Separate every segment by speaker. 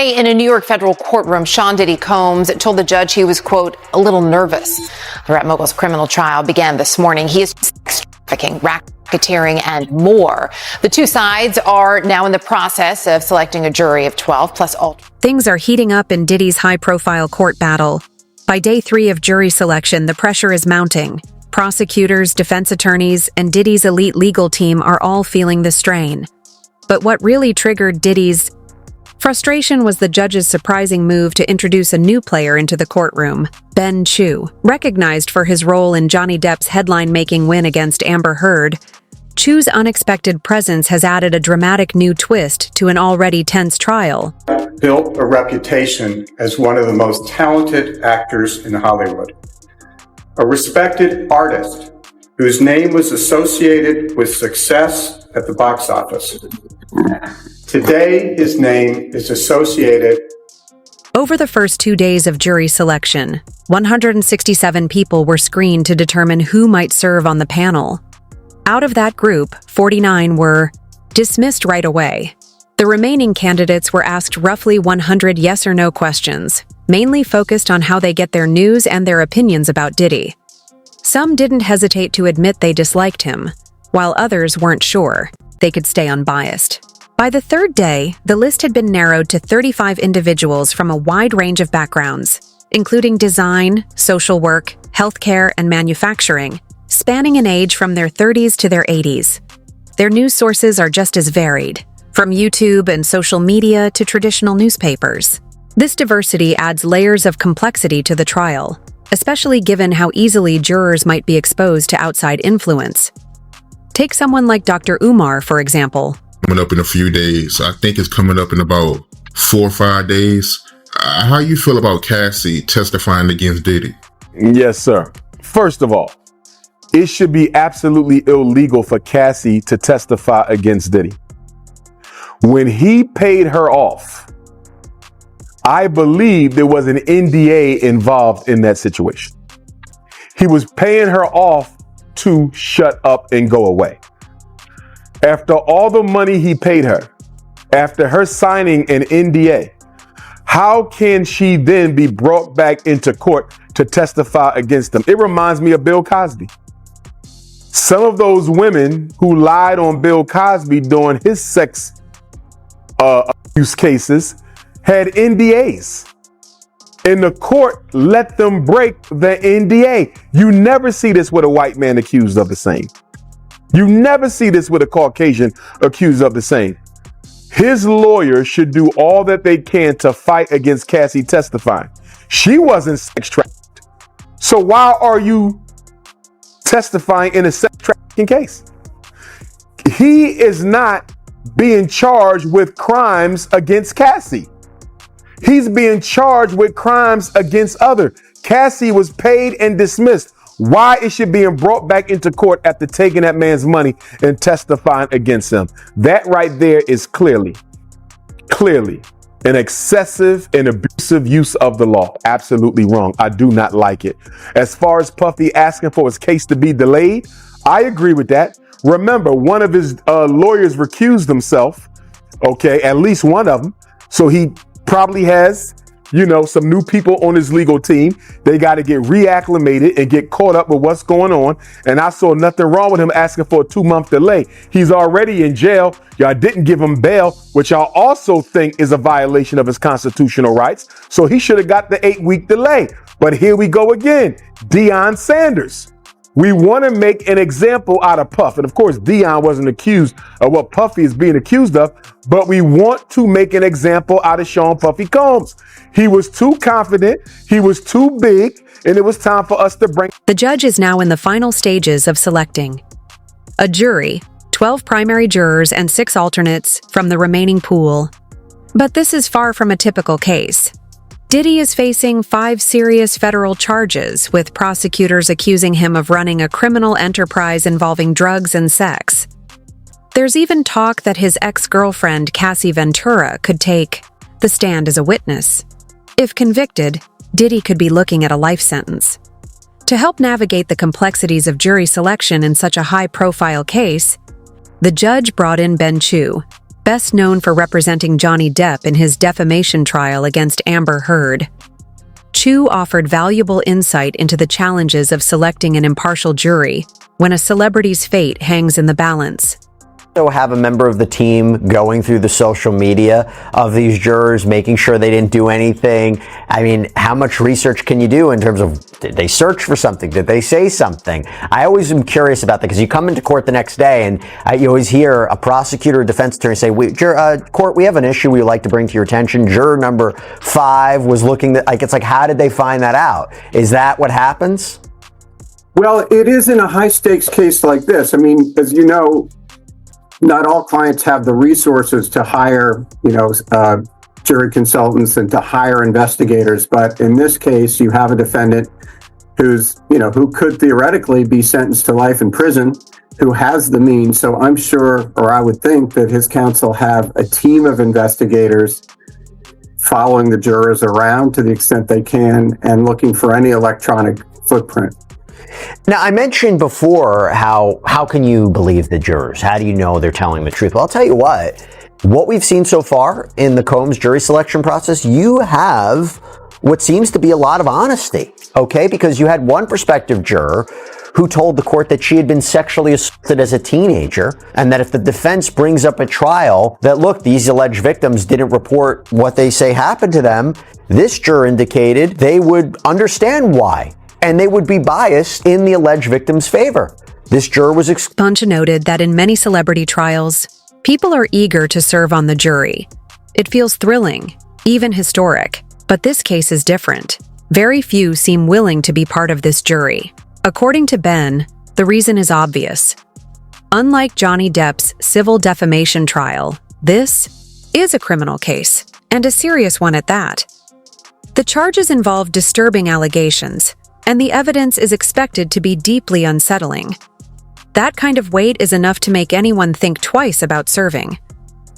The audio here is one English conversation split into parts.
Speaker 1: Today, in a New York federal courtroom, Sean Diddy Combs told the judge he was, quote, a little nervous. The rap mogul's criminal trial began this morning. He is sex trafficking, racketeering, and more. The two sides are now in the process of selecting a jury of 12, plus all.
Speaker 2: Things are heating up in Diddy's high-profile court battle. By day 3 of jury selection, the pressure is mounting. Prosecutors, defense attorneys, and Diddy's elite legal team are all feeling the strain. But what really triggered Diddy's frustration was the judge's surprising move to introduce a new player into the courtroom, Ben Chew. Recognized for his role in Johnny Depp's headline-making win against Amber Heard, Chew's unexpected presence has added a dramatic new twist to an already tense trial.
Speaker 3: Built a reputation as one of the most talented actors in Hollywood. A respected artist whose name was associated with success at the box office. Today, his name is associated.
Speaker 2: Over the first 2 days of jury selection, 167 people were screened to determine who might serve on the panel. Out of that group, 49 were dismissed right away. The remaining candidates were asked roughly 100 yes or no questions, mainly focused on how they get their news and their opinions about Diddy. Some didn't hesitate to admit they disliked him, while others weren't sure they could stay unbiased. By the third day, the list had been narrowed to 35 individuals from a wide range of backgrounds, including design, social work, healthcare, and manufacturing, spanning an age from their 30s to their 80s. Their news sources are just as varied, from YouTube and social media to traditional newspapers. This diversity adds layers of complexity to the trial, especially given how easily jurors might be exposed to outside influence. Take someone like Dr. Umar, for example.
Speaker 4: Coming up in a few days. I think it's coming up in about 4 or 5 days. How you feel about Cassie testifying against Diddy?
Speaker 5: Yes, sir. First of all, it should be absolutely illegal for Cassie to testify against Diddy. When he paid her off, I believe there was an NDA involved in that situation. He was paying her off to shut up and go away. After all the money he paid her, after her signing an NDA, how can she then be brought back into court to testify against him? It reminds me of Bill Cosby. Some of those women who lied on Bill Cosby during his sex abuse cases had NDAs. And the court let them break the NDA. You never see this with a white man accused of the same. You never see this with a Caucasian accused of the same. His lawyer should do all that they can to fight against Cassie testifying. She wasn't sex trafficked. So why are you testifying in a sex trafficking case? He is not being charged with crimes against Cassie. He's being charged with crimes against others. Cassie was paid and dismissed. Why is she being brought back into court after taking that man's money and testifying against him? That right there is clearly an excessive and abusive use of the law. Absolutely wrong. I do not like it. As far as Puffy asking for his case to be delayed, I agree with that. Remember, one of his lawyers recused himself. Okay, at least one of them. So he probably has, some new people on his legal team. They got to get reacclimated and get caught up with what's going on. And I saw nothing wrong with him asking for a 2-month delay. He's already in jail. Y'all didn't give him bail, which I also think is a violation of his constitutional rights. So he should have got the 8-week delay. But here we go again. Deion Sanders. We want to make an example out of Puff. And of course, Deion wasn't accused of what Puffy is being accused of, but we want to make an example out of Sean Puffy Combs. He was too confident, he was too big, and it was time for us to bring.
Speaker 2: The judge is now in the final stages of selecting a jury, 12 primary jurors and 6 alternates from the remaining pool. But this is far from a typical case. Diddy is facing 5 serious federal charges, with prosecutors accusing him of running a criminal enterprise involving drugs and sex. There's even talk that his ex-girlfriend, Cassie Ventura, could take the stand as a witness. If convicted, Diddy could be looking at a life sentence. To help navigate the complexities of jury selection in such a high-profile case, the judge brought in Ben Chew, best known for representing Johnny Depp in his defamation trial against Amber Heard. Chu offered valuable insight into the challenges of selecting an impartial jury when a celebrity's fate hangs in the balance.
Speaker 6: So have a member of the team going through the social media of these jurors, making sure they didn't do anything. I mean, how much research can you do in terms of, did they search for something? Did they say something? I always am curious about that because you come into court the next day and you always hear a prosecutor or defense attorney say, court, we have an issue we'd like to bring to your attention. Juror number 5 was looking at, it's like, how did they find that out? Is that what happens?
Speaker 3: Well, it is in a high stakes case like this. I mean, as you know, not all clients have the resources to hire, jury consultants and to hire investigators. But in this case, you have a defendant who could theoretically be sentenced to life in prison, who has the means. So I'm sure, or I would think, that his counsel have a team of investigators following the jurors around to the extent they can and looking for any electronic footprint.
Speaker 6: Now, I mentioned before how can you believe the jurors? How do you know they're telling the truth? Well, I'll tell you what we've seen so far in the Combs jury selection process, you have what seems to be a lot of honesty, okay? Because you had one prospective juror who told the court that she had been sexually assaulted as a teenager, and that if the defense brings up at trial that, look, these alleged victims didn't report what they say happened to them, this juror indicated they would understand why, and they would be biased in the alleged victim's favor. This juror was
Speaker 2: Poncha noted that in many celebrity trials, people are eager to serve on the jury. It feels thrilling, even historic, but this case is different. Very few seem willing to be part of this jury. According to Ben, the reason is obvious. Unlike Johnny Depp's civil defamation trial, this is a criminal case, and a serious one at that. The charges involve disturbing allegations, and the evidence is expected to be deeply unsettling. That kind of weight is enough to make anyone think twice about serving.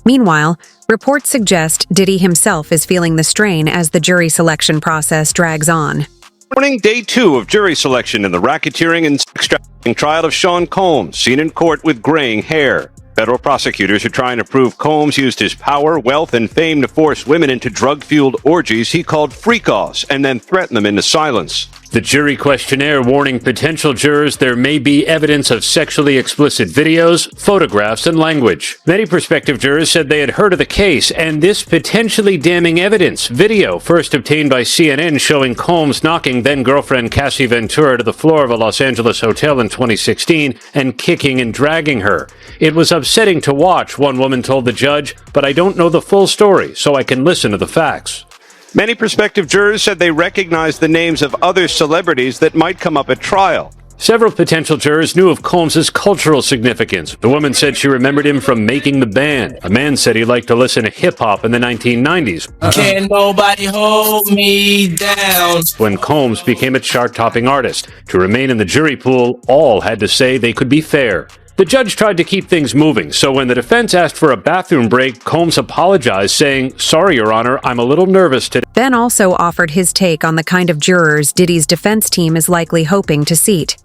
Speaker 2: Meanwhile, reports suggest Diddy himself is feeling the strain as the jury selection process drags on.
Speaker 7: Morning, day 2 of jury selection in the racketeering and sex trafficking trial of Sean Combs, seen in court with graying hair. Federal prosecutors are trying to prove Combs used his power, wealth, and fame to force women into drug-fueled orgies he called freak-offs and then threaten them into silence.
Speaker 8: The jury questionnaire warning potential jurors there may be evidence of sexually explicit videos, photographs, and language. Many prospective jurors said they had heard of the case, and this potentially damning evidence, video first obtained by CNN showing Combs knocking then-girlfriend Cassie Ventura to the floor of a Los Angeles hotel in 2016 and kicking and dragging her. It was upsetting to watch, one woman told the judge, but I don't know the full story, so I can listen to the facts.
Speaker 7: Many prospective jurors said they recognized the names of other celebrities that might come up at trial.
Speaker 8: Several potential jurors knew of Combs' cultural significance. The woman said she remembered him from Making the Band. A man said he liked to listen to hip-hop in the 1990s.
Speaker 9: Can't nobody hold me down.
Speaker 8: When Combs became a chart-topping artist. To remain in the jury pool, all had to say they could be fair. The judge tried to keep things moving, so when the defense asked for a bathroom break, Combs apologized, saying, "Sorry, Your Honor, I'm a little nervous today."
Speaker 2: Ben also offered his take on the kind of jurors Diddy's defense team is likely hoping to seat.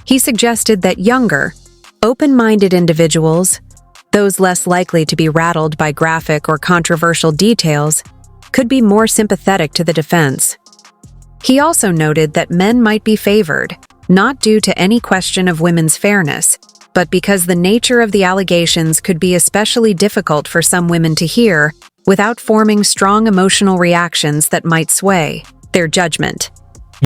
Speaker 2: He suggested that younger, open-minded individuals, those less likely to be rattled by graphic or controversial details, could be more sympathetic to the defense. He also noted that men might be favored, not due to any question of women's fairness, but because the nature of the allegations could be especially difficult for some women to hear without forming strong emotional reactions that might sway their judgment.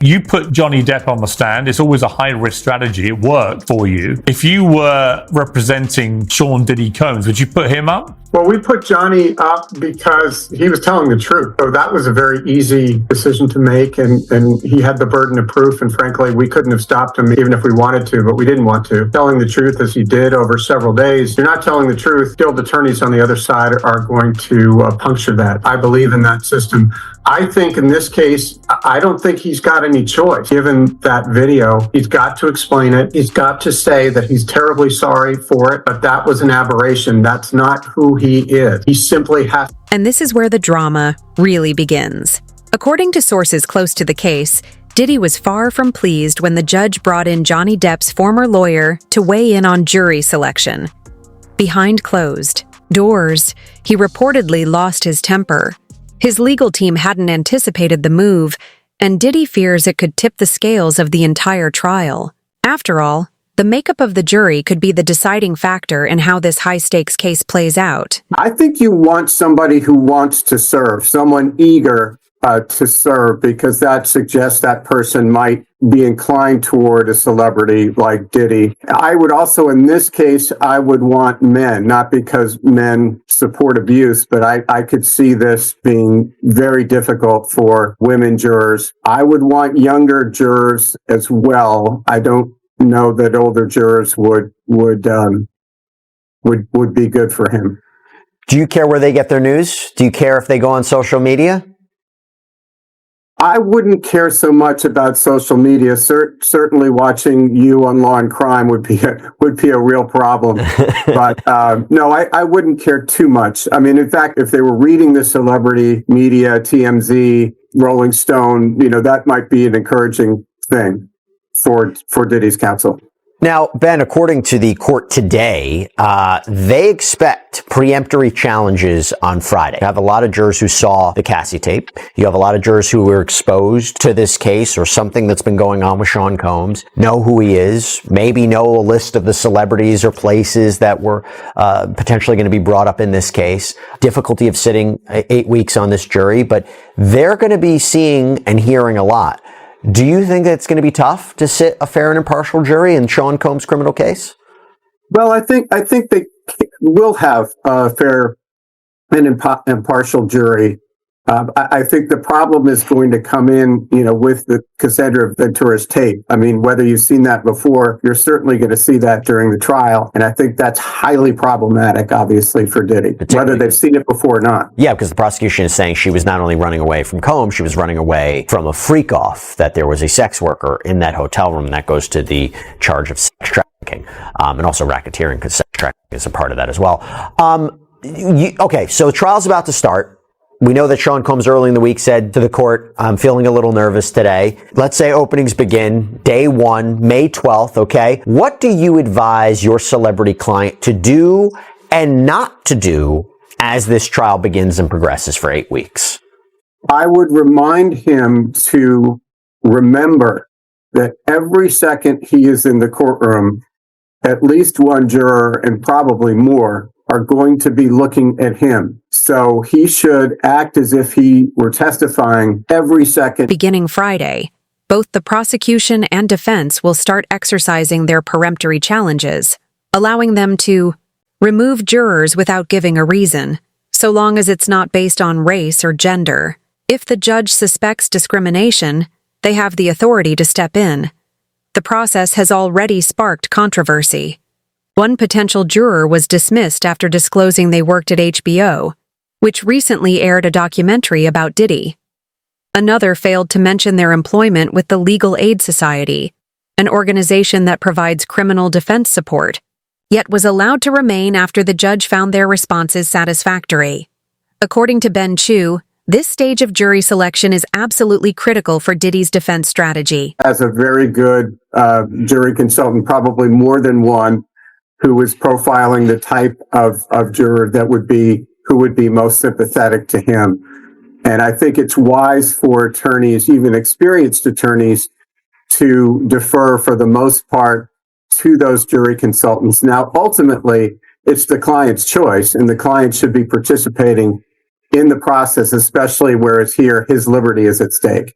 Speaker 10: You put Johnny Depp on the stand. It's always a high-risk strategy. It worked for you. If you were representing Sean Diddy Combs, would you put him up?
Speaker 3: Well, we put Johnny up because he was telling the truth. So that was a very easy decision to make, and he had the burden of proof, and frankly, we couldn't have stopped him even if we wanted to, but we didn't want to. Telling the truth as he did over several days, you're not telling the truth. Skilled attorneys on the other side are going to puncture that. I believe in that system. I think in this case, I don't think he's got any choice. Given that video, he's got to explain it. He's got to say that he's terribly sorry for it, but that was an aberration. That's not who he is. He simply has.
Speaker 2: And this is where the drama really begins. According to sources close to the case, Diddy was far from pleased when the judge brought in Johnny Depp's former lawyer to weigh in on jury selection. Behind closed, doors, he reportedly lost his temper. His legal team hadn't anticipated the move, and Diddy fears it could tip the scales of the entire trial. After all, the makeup of the jury could be the deciding factor in how this high-stakes case plays out.
Speaker 3: I think you want somebody who wants to serve, someone eager to serve, because that suggests that person might be inclined toward a celebrity like Diddy. I would also, in this case, I would want men, not because men support abuse, but I could see this being very difficult for women jurors. I would want younger jurors as well. I don't know that older jurors would be good for him.
Speaker 6: Do you care where they get their news? Do you care if they go on social media?
Speaker 3: I wouldn't care so much about social media. Certainly, watching you on Law and Crime would be a real problem. But no, I wouldn't care too much. I mean, in fact, if they were reading the celebrity media, TMZ, Rolling Stone, that might be an encouraging thing for Diddy's counsel.
Speaker 6: Now, Ben, according to the court today, they expect preemptory challenges on Friday. You have a lot of jurors who saw the Cassie tape. You have a lot of jurors who were exposed to this case or something that's been going on with Sean Combs, know who he is, maybe know a list of the celebrities or places that were potentially going to be brought up in this case. Difficulty of sitting 8 weeks on this jury, but they're going to be seeing and hearing a lot. Do you think that it's going to be tough to sit a fair and impartial jury in Sean Combs' criminal case?
Speaker 3: Well, I think they will have a fair and impartial jury. I think the problem is going to come in, with the Cassandra Ventura's tape. I mean, whether you've seen that before, you're certainly going to see that during the trial. And I think that's highly problematic, obviously, for Diddy, whether they've seen it before or not.
Speaker 6: Yeah, because the prosecution is saying she was not only running away from Combs, she was running away from a freak-off, that there was a sex worker in that hotel room. That goes to the charge of sex trafficking, and also racketeering, because sex trafficking is a part of that as well. Okay, so the trial's about to start. We know that Sean Combs early in the week said to the court, I'm feeling a little nervous today. Let's say openings begin day 1, May 12th, okay? What do you advise your celebrity client to do and not to do as this trial begins and progresses for 8 weeks?
Speaker 3: I would remind him to remember that every second he is in the courtroom, at least one juror and probably more are going to be looking at him. So he should act as if he were testifying every second.
Speaker 2: Beginning Friday, both the prosecution and defense will start exercising their peremptory challenges, allowing them to remove jurors without giving a reason, so long as it's not based on race or gender. If the judge suspects discrimination, they have the authority to step in. The process has already sparked controversy. One potential juror was dismissed after disclosing they worked at HBO, which recently aired a documentary about Diddy. Another failed to mention their employment with the Legal Aid Society, an organization that provides criminal defense support, yet was allowed to remain after the judge found their responses satisfactory. According to Ben Chu, this stage of jury selection is absolutely critical for Diddy's defense strategy.
Speaker 3: As a very good jury consultant, probably more than one, who is profiling the type of juror who would be most sympathetic to him. And I think it's wise for attorneys, even experienced attorneys, to defer for the most part to those jury consultants. Now, ultimately, it's the client's choice, and the client should be participating in the process, especially where it's here, his liberty is at stake.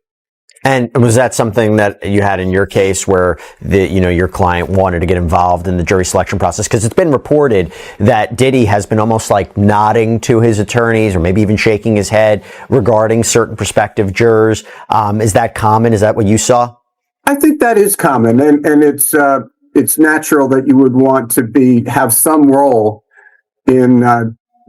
Speaker 6: And was that something that you had in your case where your client wanted to get involved in the jury selection process? Because it's been reported that Diddy has been almost like nodding to his attorneys or maybe even shaking his head regarding certain prospective jurors. Is that common? Is that what you saw?
Speaker 3: I think that is common, and it's natural that you would want to have some role in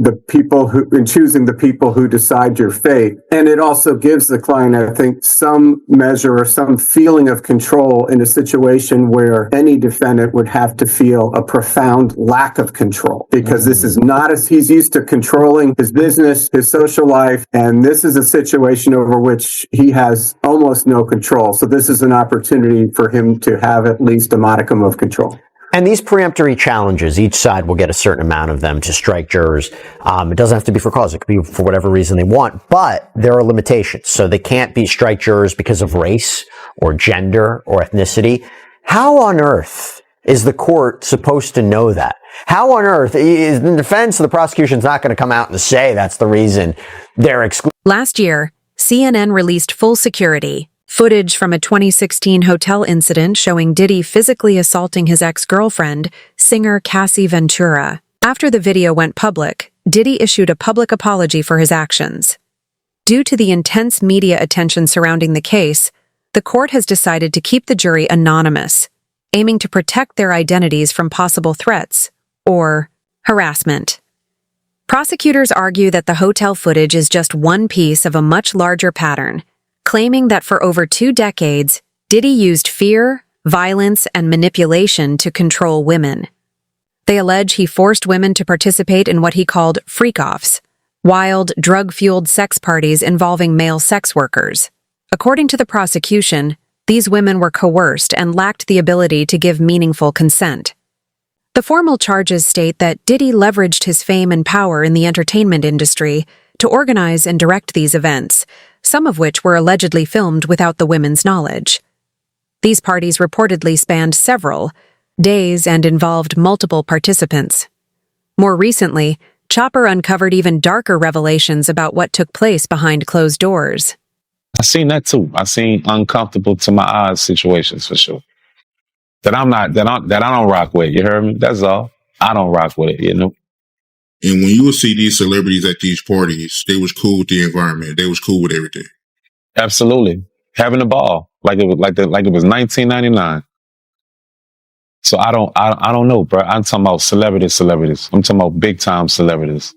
Speaker 3: in choosing the people who decide your fate. And it also gives the client, I think, some measure or some feeling of control in a situation where any defendant would have to feel a profound lack of control, because this is not as he's used to controlling his business, his social life. And this is a situation over which he has almost no control. So this is an opportunity for him to have at least a modicum of control.
Speaker 6: And these preemptory challenges, each side will get a certain amount of them to strike jurors. It doesn't have to be for cause. It could be for whatever reason they want, but there are limitations. So they can't be strike jurors because of race or gender or ethnicity. How on earth is the court supposed to know that? How on earth is the defense or the prosecution's not going to come out and say that's the reason they're excluded?
Speaker 2: Last year, CNN released full security footage from a 2016 hotel incident showing Diddy physically assaulting his ex-girlfriend, singer Cassie Ventura. After the video went public, Diddy issued a public apology for his actions. Due to the intense media attention surrounding the case, the court has decided to keep the jury anonymous, aiming to protect their identities from possible threats or harassment. Prosecutors argue that the hotel footage is just one piece of a much larger pattern, claiming that for over 2 decades, Diddy used fear, violence, and manipulation to control women. They allege he forced women to participate in what he called freak-offs, wild, drug-fueled sex parties involving male sex workers. According to the prosecution, these women were coerced and lacked the ability to give meaningful consent. The formal charges state that Diddy leveraged his fame and power in the entertainment industry to organize and direct these events, some of which were allegedly filmed without the women's knowledge. These parties reportedly spanned several days and involved multiple participants. More recently, Chopper uncovered even darker revelations about what took place behind closed doors.
Speaker 11: I seen that too. I seen uncomfortable to my eyes situations for sure. That I don't rock with. You heard me? That's all. I don't rock with it, you know.
Speaker 4: And when you would see these celebrities at these parties, they was cool with the environment. They was cool with everything.
Speaker 11: Absolutely. Having a ball. Like it was 1999. So I don't know, bro. I'm talking about celebrities. I'm talking about big time celebrities.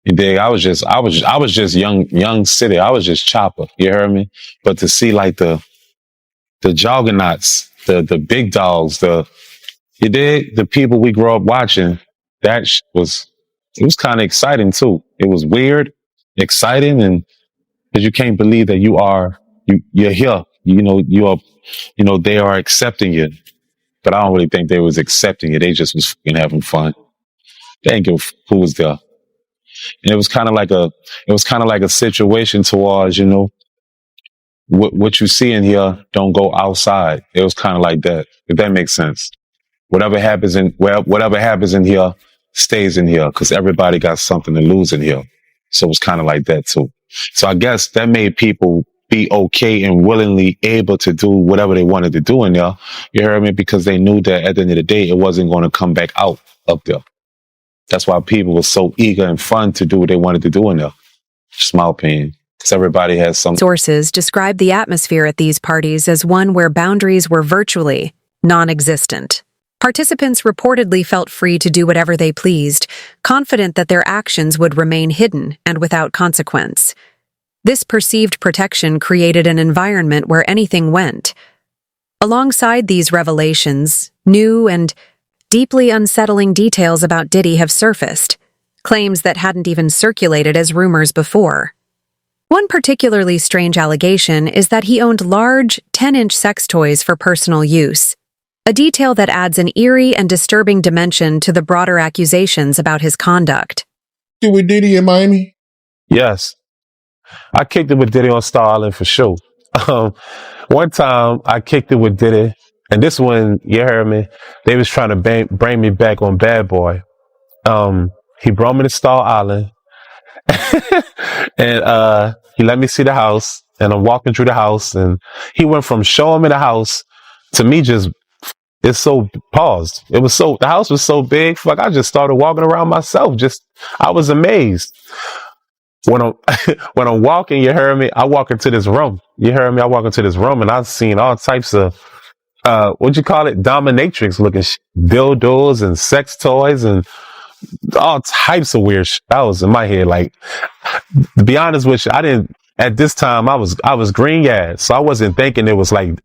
Speaker 11: You dig? I was just young city. I was just Chopper. You heard me? But to see like the juggernauts, the big dogs, you dig? The people we grew up watching, it was kind of exciting too. It was weird, exciting, and because you can't believe that you're here. They are accepting you. But I don't really think they was accepting it. They just was fucking having fun. They didn't give a who was there. And it was kind of like a situation towards, what you see in here don't go outside. It was kind of like that, if that makes sense. Whatever happens in here stays in here because everybody got something to lose in here. So it was kind of like that too. So I guess that made people be okay and willingly able to do whatever they wanted to do in there. You heard me? Because they knew that at the end of the day, it wasn't going to come back out up there. That's why people were so eager and fun to do what they wanted to do in there. Just my opinion. Because everybody has some.
Speaker 2: Sources describe the atmosphere at these parties as one where boundaries were virtually non-existent. Participants reportedly felt free to do whatever they pleased, confident that their actions would remain hidden and without consequence. This perceived protection created an environment where anything went. Alongside these revelations, new and deeply unsettling details about Diddy have surfaced, claims that hadn't even circulated as rumors before. One particularly strange allegation is that he owned large, 10-inch sex toys for personal use, a detail that adds an eerie and disturbing dimension to the broader accusations about his conduct.
Speaker 4: With Diddy in Miami?
Speaker 11: Yes. I kicked it with Diddy on Star Island for sure. One time I kicked it with Diddy, and this one, you heard me, they was trying to bring me back on Bad Boy. He brought me to Star Island, and he let me see the house, and I'm walking through the house, and he went from showing me the house to me just, it's so paused. The house was so big, fuck, I just started walking around myself, I was amazed. When I'm walking, you heard me, I walk into this room. You heard me, I walk into this room, and I've seen all types of, dominatrix looking dildos and sex toys and all types of weird shit. That was in my head. Like, to be honest with you, at this time, I was green, so I wasn't thinking it was like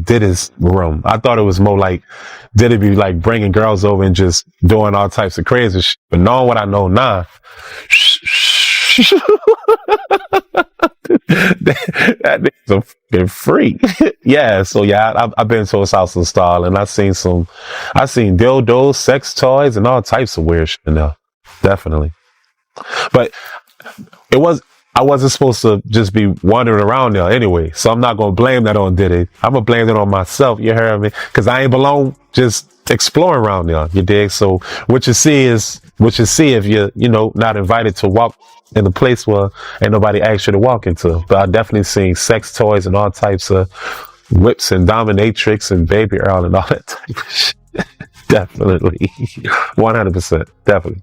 Speaker 11: Diddy's room. I thought it was more like Diddy be like bringing girls over and just doing all types of crazy shit. But knowing what I know now, That nigga's a fucking freak. Yeah, so yeah, I've been to his house in style, and I seen dildos, sex toys, and all types of weird shit in there. Definitely. But I wasn't supposed to just be wandering around there anyway, so I'm not gonna blame that on Diddy. I'm gonna blame it on myself, you heard me? Cause I ain't belong just exploring around there, you dig? So what you see is what you see if you're, not invited to walk in a place where ain't nobody asked you to walk into. But I definitely seen sex toys and all types of whips and dominatrix and baby Earl and all that type of shit. Definitely. 100%. Definitely.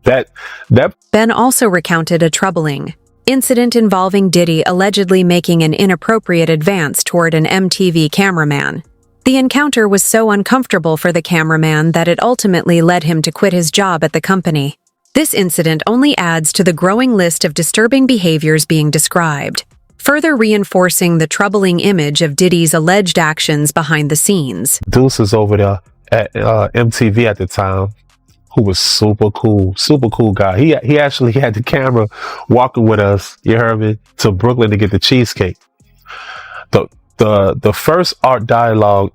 Speaker 11: That
Speaker 2: Ben also recounted a troubling incident involving Diddy allegedly making an inappropriate advance toward an MTV cameraman. The encounter was so uncomfortable for the cameraman that it ultimately led him to quit his job at the company. This incident only adds to the growing list of disturbing behaviors being described, further reinforcing the troubling image of Diddy's alleged actions behind the scenes.
Speaker 11: Deuce is over there at MTV at the time, who was super cool guy. He actually had the camera walking with us, you heard me, to Brooklyn to get the cheesecake. The first Art Dialogue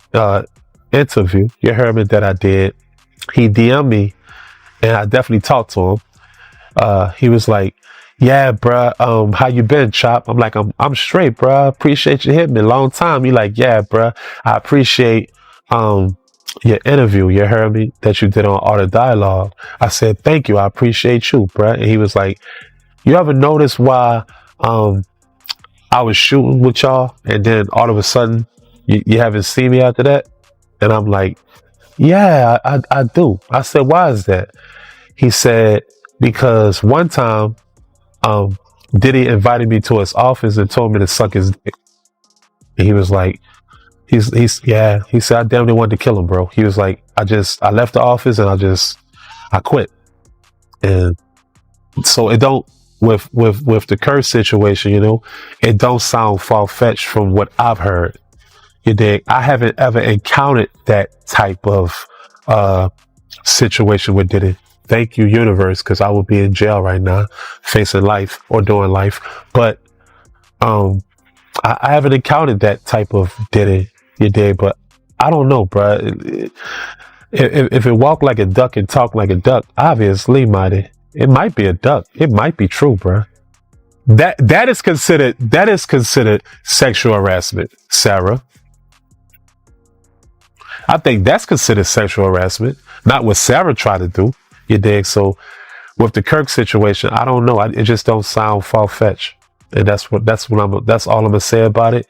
Speaker 11: interview, you heard me, that I did, he DM'd me, and I definitely talked to him. He was like, yeah, bruh, how you been, Chop? I'm like, I'm straight, bruh. Appreciate you hitting me. Long time. He like, yeah, bruh, I appreciate your interview, you heard me, that you did on Art of Dialogue. I said, thank you, I appreciate you, bruh. And he was like, you ever notice why I was shooting with y'all and then all of a sudden you haven't seen me after that? And I'm like, yeah, I do. I said, why is that? He said, because one time Diddy invited me to his office and told me to suck his dick. And he was like, he said, I damn near wanted to kill him, bro. He was like, I left the office and I quit. And so it don't, with the curse situation, it don't sound far-fetched from what I've heard. You dig? I haven't ever encountered that type of situation with Diddy. Thank you, universe, because I would be in jail right now, facing life or doing life. But I haven't encountered that type of Diddy. You dig? But I don't know, bro. If it walk like a duck and talk like a duck, obviously, it might be a duck. It might be true, bro. That is considered sexual harassment, Sarah. I think that's considered sexual harassment, not what Sarah tried to do. You dig? So with the Kirk situation, I don't know. It just don't sound far-fetched. And that's all I'm gonna say about it.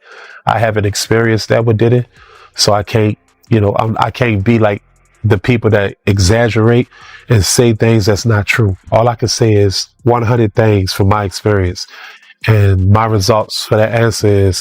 Speaker 11: I haven't experienced that with Diddy, so I can't, I can't be like the people that exaggerate and say things that's not true. All I can say is 100 things from my experience, and my results for that answer is